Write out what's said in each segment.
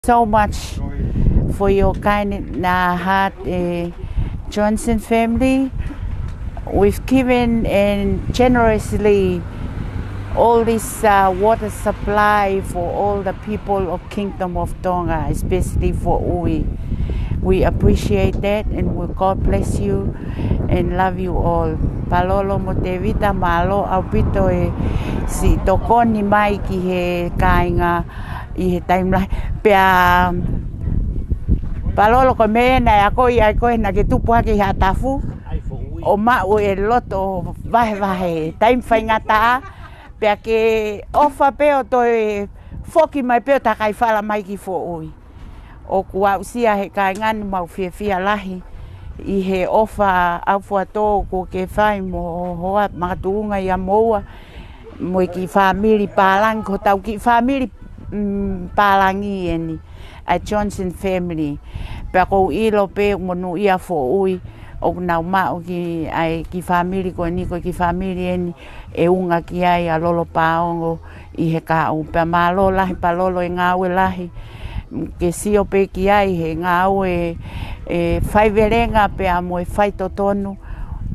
So much for your kind heart, Johnson family. We've given and generously all this water supply for all the people of Kingdom of Tonga, especially for Ui. We appreciate that, and God bless you and love you all. Palolo mo te vita malo au pito si tokoni mai ki he kainga I he timeline. Pea palolo ko me na ako I ko na ke tupu ki ha tafu. O ma o loto vahe time faingata pea ke ofa peo to foki mai peo ta kai fala mai ki fo ui. O kua usia he kaingani mau fia lahi I he ofa afuato ko ke fai mo hoa matuunga ia moa mo ki family palang ko tau ki family palangi eni a Johnson family pe ko ilo pe mo no ia fo ui o na ma o ki ai ki family ko ni ko ki family eni e unga ki ai a lolo paongo I he ka u pe malo lahi palolo ngawe lahi ke sio pe ki ai he ngawe fai verenga pe amo fai totonu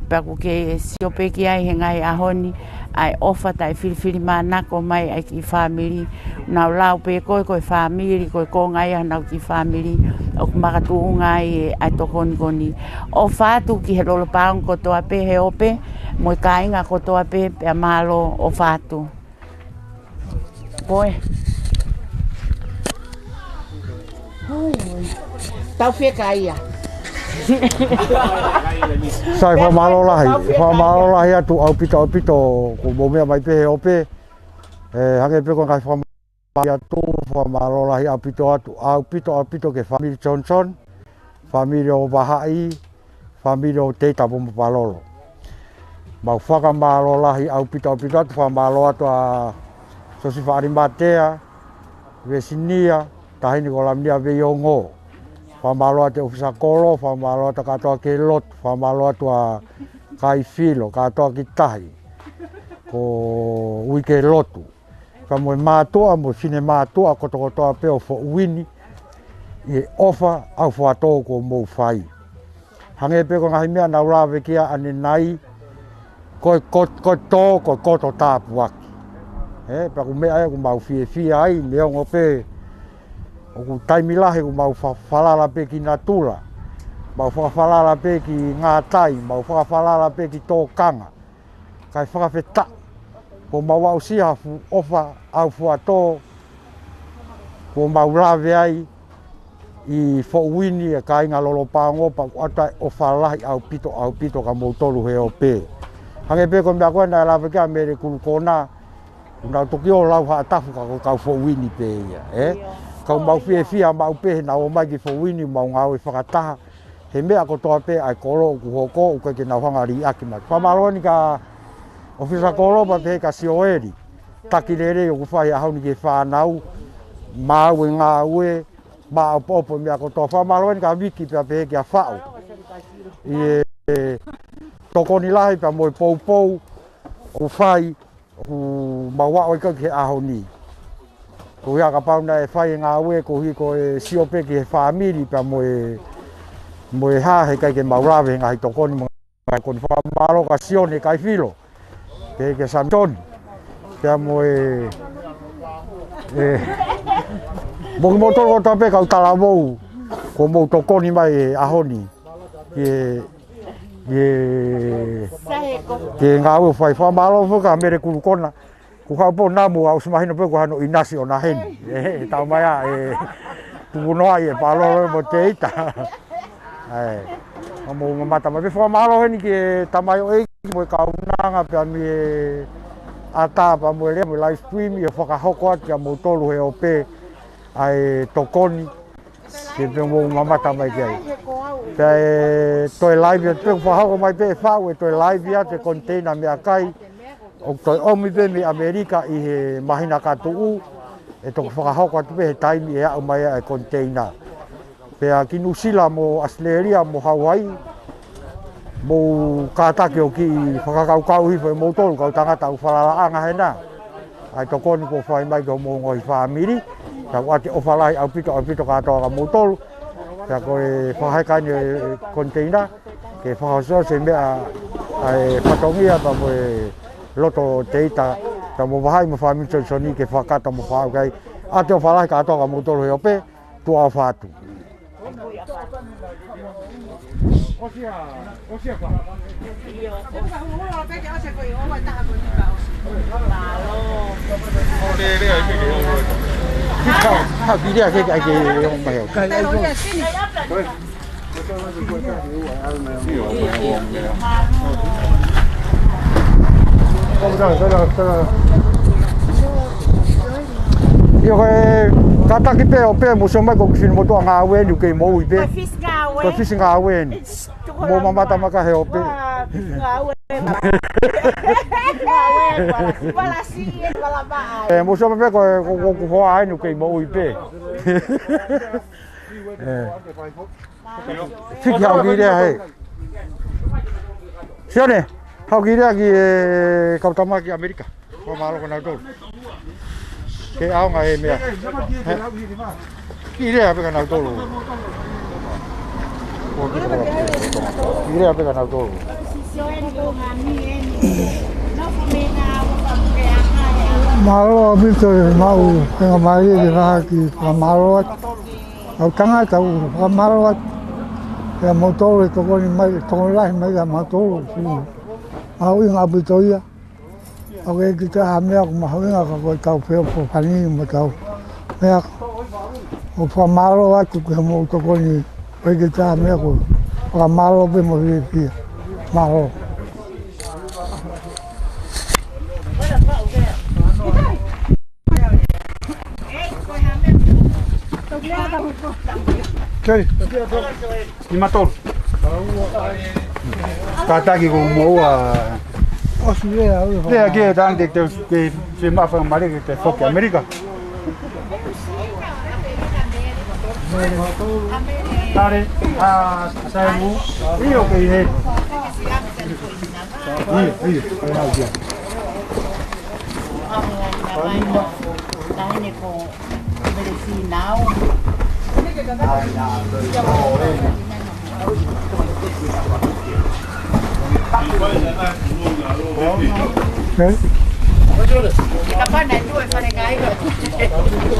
pe ko ke sio pe ki ai he ngai ahoni ai ofa tai fili mana ko mai ai ki family na lau pe ko family ko ngai na ki family o makatu ngai ai to koni ofa tu ki he lo paong ko to ape he ope mo kainga ko to ape pe malo ofa tu boy tau fica aí. Sai fa malo lahi atu au pito ko bomea mai pe ope hange pe ko ngai fa atu fa malo lahi au pito ke family Johnson family o Bahai family o Te Tapu Palolo mau faka malo lahi au pito atu fa malo atu a sosi fa arimatea vesinia tahini ko lamnia ve yongo famalo ate ofisa kolo famalo ata katoa ke lot famalo atu kai filo katoa ki tahi ko wike lotu kamo matua mo fine matua kotoa pe o fo wini e ofa au fo ato ko mo fai hange pe ko ngai mea na ura kia ane nai ko to ko to tapu pa ko me ai ko mau fie ai me ngo pe o ku taimi lahe ku mau whalala pe ki Natula, mau whalala pe ki Ngātai, mau whalala pe ki Tōkanga. Kai whakawheta, ko mau au sihafu ofa au fuato, ko mau lawe ai I whauwini e kai ngā lolo pāngopa ku atai o whalahi au pito ka mou tolu he o pe. Hange pe ko mea koe nai lawe kia mere kulu kona, unau toki o lau haatafu ka whauwini pe ia, kau mau fia mau pe na o mai ki whauwini mau ngau e whakataha he mea ko toa pe ai kolo ku hoko u ke na hangari aki mai pamaloni ka ofisa kolo pa pe ka sioeri takirere o ku whai ahoni ke whanau mau e ngā ue ma opo mea ko toa pamaloni ka wiki pe ke a whao I tokoni lahi pa moi pou ku whai ku maua oi ka ke ahoni ko ia ka pauna e whai ngā ue ko hi ko e siope ki he whaamiri pa mo e ha he kai ke maurawe ngā hi tokoni mga koni whaamaro ka sione kai filo ke Samson kia mo mo ki motoro ko tape kau talamou ko mo tokoni mai e ahoni ke ngā ue whai whaamaro whuka mere kulukona ku ka po namu au smahino pe ko hano inasi ona hen tau mai tuno ai palolo mo teita mo mata ma pe fo malo hen ki tamai o mo ka unanga pe mi ata pa mo le mo live stream e fo ka hoko at mo tolu he ope ai tokoni ke pe mo mata mai ke pe to live pe fo hoko mai pe fa we to live ya te container me akai o toi omi pe mi Amerika I he mahina katu e toko whakahoko atu pe he taimi e au mai e container. Pea ki Nusila mo Australia mo Hawaii mo kātake o ki whakakaukau hifo e mo tolu kau tangata u whalala anga he nā. Ai toko ni ko whai mai ko mo ngoi whaamiri ka wate o falai au pito ka to ka motol ka ko fa hai ka ni container ke fa so se me ai patongia pa mo loto teita ta mo vai mo fa mi soni ke fa ka ta mo fa kai a te falai ka to ka motol ho pe tu a fa tu Osia fa. Io. Ho perché ho cerco io, ho guardato con il pao. Malo. Ha đi ra cái không mèo. Cái này không. Io kata ki pe mo so mai ko fin mo to nga we ni ke mo ipe. Ko fis nga we. Mo mama ta maka he ope. Nga we. Wala si wala ba. Mo so mai ko ai ni ke mo ipe. Fik hao ki de he. Sione. Hao ki de ki ka ta ma ki Amerika. Ko malo ko na to. Cái áo ngày mẹ đi ra bây giờ nào tôi luôn đi ra bây giờ nào tôi luôn malo biết rồi mau cái mai đi ra thì malo ở căng á tàu malo cái motor cái con mấy con lại mấy cái motor áo những áo bị tối á Oke kita hamil kemarin aku tahu film pani macam, ya, apa malu aku kamu tu kau ni, kita hamil aku, apa malu bemori dia, malu. Okay, lima tahun. Kata kita mau Lei aqui é da onde que se mafa mari que foque América. Tare a saiu e o que é. Ih, olha aqui. Tá indo com medicinal. Okay. Kapan nak jual pada kaya ke?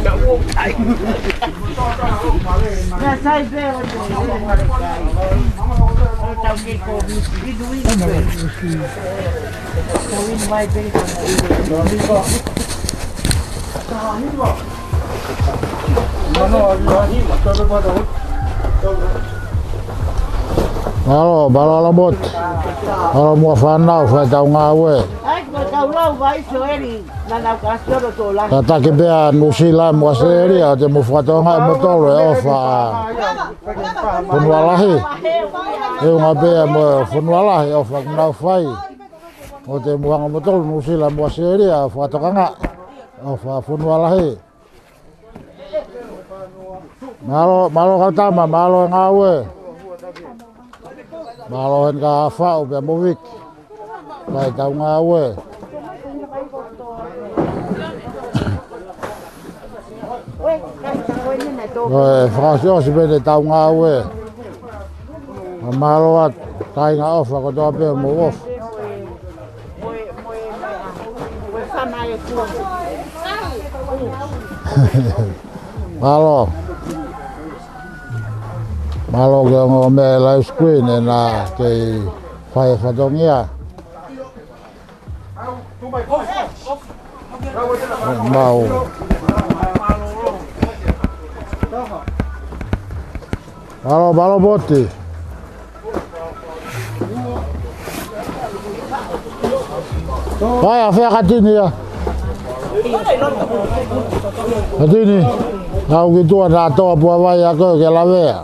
Tak boleh. Dah saya beli tahu ke COVID di duit. Tahu ini baik beli. Halo, bala labot. Halo mua fanau fa tau ngawe. Ai ko tau lau vai soeri na na kasoro to la. Tata ke bea nusila mua seri a te mo fatonga mo tolo e ofa. Funwalahi. E nga bea mo funwalahi ofa na fai. O te mua mo tolo nusila mua seri a fatonga ofa funwalahi. Malo katama malo ngawe. Malo ka fa o be movik. Vai tau ngawe. Frasio si bene tau ngawe. Malo at tai nga off ko do be mo off. Malo. Malo ke ngome live screen na ke fai fatongia. Mau. Malo boti. Vai a fer katini ya. Katini. Kau gitu ada to apa vai aku ke lave.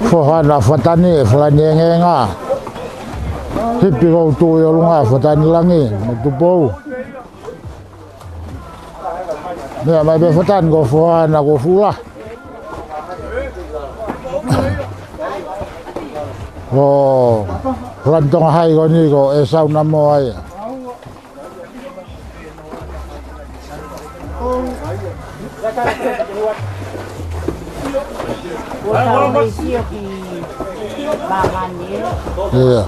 Fohana fatani flanyenge nga. Hipi ko tu yo lunga fatani langi mutupo. Mea mai be fatan go fua na go fula. Oh, rantong hai go ni go e sau na mo ai. Iya.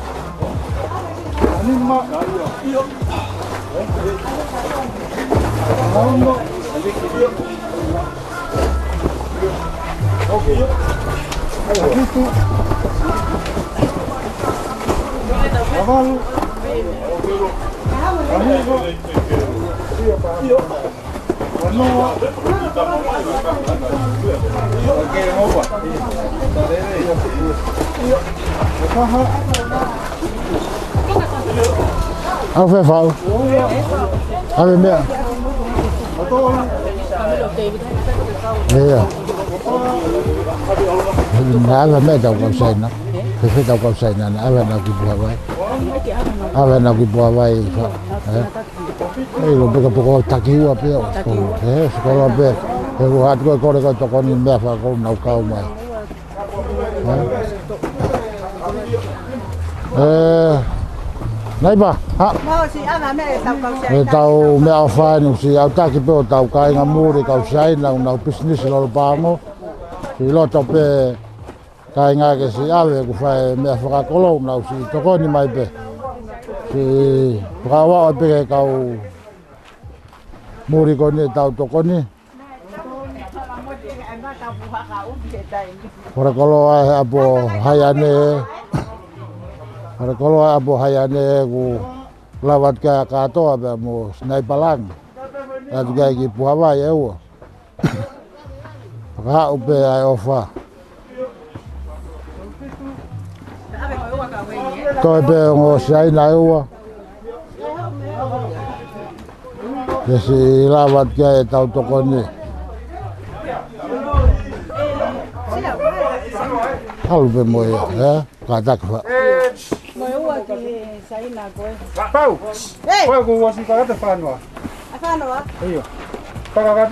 Ao phê phao. Ao bên mẹ. Đây à. Đã là mẹ đầu cầu sen đó. Cái đầu cầu sen này đã là nào kịp bùa vậy. Ao là nào kịp bùa vậy. Đây là bây giờ có tắc hiu ở phía. Thế có là bên. Cái hạt có đây có cho con mẹ phải có nấu cao mà. Này bà, hả? Tàu mẹ phai nụ xì áo ta kịp bèo tàu cái ngắm mua để cầu say nào business lo ba ngô thì lo cho bè cái ngay cái xì áo về cũng phải mẹ phải có lâu nào xì cho con đi mai bè thì phải vào bè cầu mua đi con đi tàu cho con đi para kalau abo hayane para kalau abo hayane ku lawat ka kato aba mo snaipalang at gagi puawa yewo ka upe ai ofa to be ngo sai na yewo yesi lawat ka tau tokoni hal be moy ya katak fa Moi ua ki sai na koe. Pau. Koe ko wasi ka ta fanwa. Afanoa. Iyo. Para ka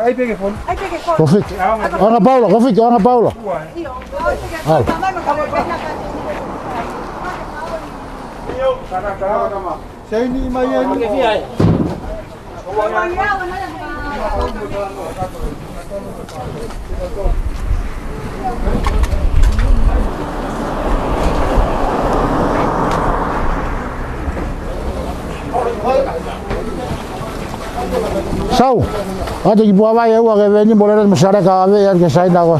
ai pege fon. Ai peke ko. Kofik. Ana Paulo, kofik, ana Paulo. Iyo. Ai peke. Mama ka koe na ka. Iyo. Kana ka ma. Sai ni mai ni. Ke fi ai. Sau, ada ibu apa ya? Wah, ini boleh masyarakat apa yang ke saya nak.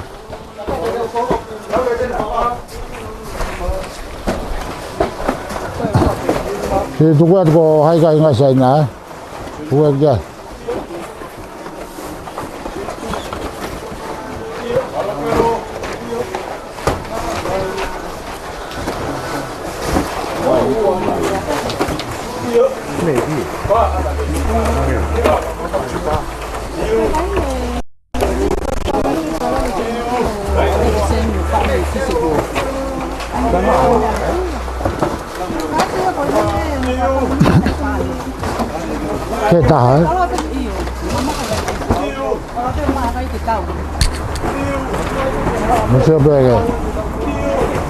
Itu kuat kok, hai kau ingat saya nak, kuat je. Kita hal. Masih apa ya?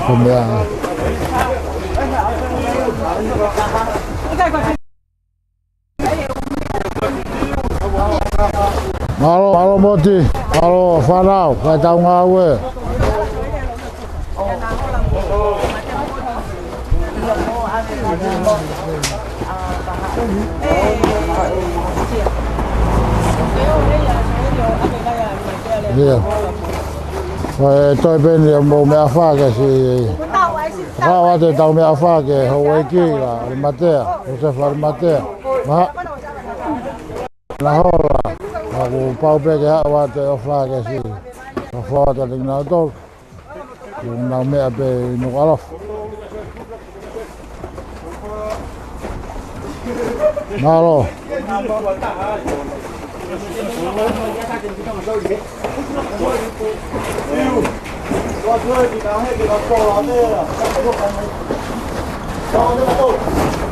Kemudian. Halo Moti, halo Farao, kau tahu ngawe. Iya. Tôi bên mồ mẹ pha cái gì, pha thì tàu mẹ pha cái hậu kia là mate, sẽ phải mate, mà là họ là aku pau pe cái hậu thì pha cái gì, pha thì đừng nói đâu, đừng nói mẹ pe nuk alof. Malo.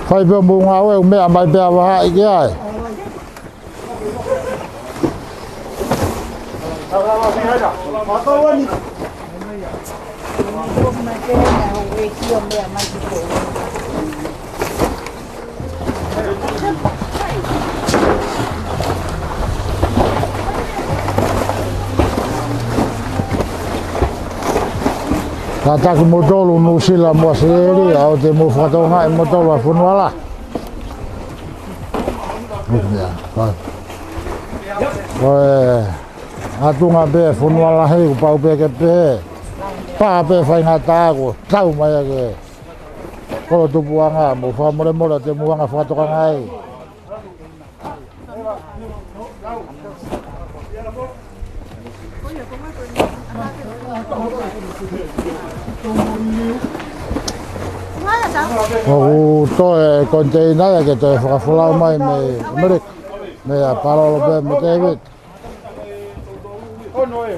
Phải bơm bùng áo mẹ mày bè vào hại cái ai Kata ku motolo no sila mo seli au te mo fato nga motolo funwala. Ya. Atunga be funwala he ku pau be ke pe. Pa be fai nga ta ko tau mai ke. Ko tu buanga mo fa mo mo te buanga fato ka ngai. O to e container que te whakawhula mai me Amerik me a parolo be me David.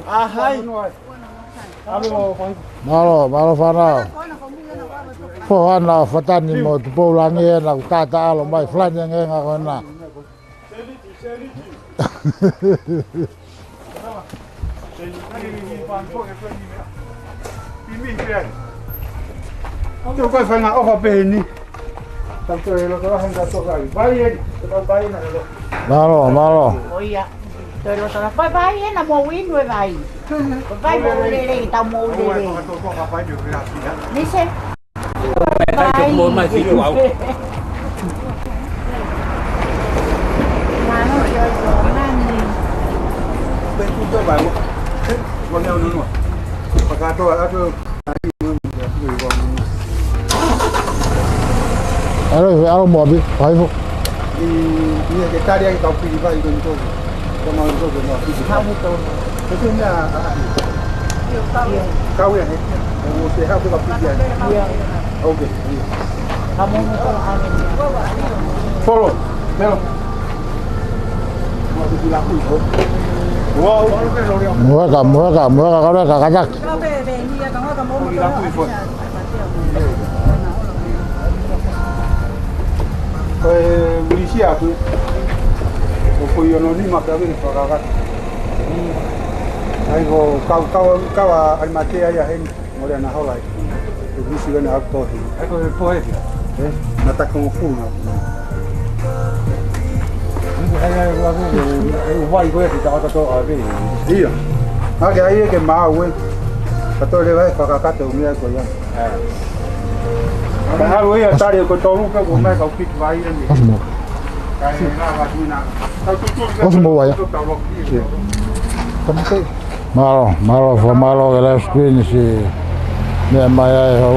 Ahai. Malo whanau. Ko hana whatani mo te poulangi e na tata alo mai flani ngenga koena. Tôi coi phải ngã ở bên đi. Tao chơi nó có hàng giá số này. Bay tao bay này rồi. Malo. Ôi ạ. Tôi lo tao bay bay na mo win với bay. Bay mo đi tao mo đi. Tôi có bay được cái gì đó. Đi xem. Bay mo mà phi chủ ảo. Mà nó chơi rồi nè. Bên tôi bay một. Con nhau nữa. Và tôi Alo mo bi pai fu. Ini kita dia tahu pilih bayi itu. Kalau itu benar. Kamu tahu. Itu ni kau yang ni. Kamu sehat tu kau pilih. Iya. Okey. Kamu tahu amin. Follow. Follow. Mau dilaku itu. Wow, Mua ka kajak. dilaku itu. Polisi aku. Ko yo no ni makabe pagagat. Ai go kau al mate ya hen ngore na holai. Polisi gana akto. Ai ko poe. Mata como fuma. Vai go ese tava todo a ver. Dia. Que aí que mau, güey. Pato le vai pagagat o mira ko ya. Nah, lu ya tadi ko tolu ka ko mai ka pik vai ni. Osmo. Kai na va tu na. Osmo vai. Malo que la screen si me maya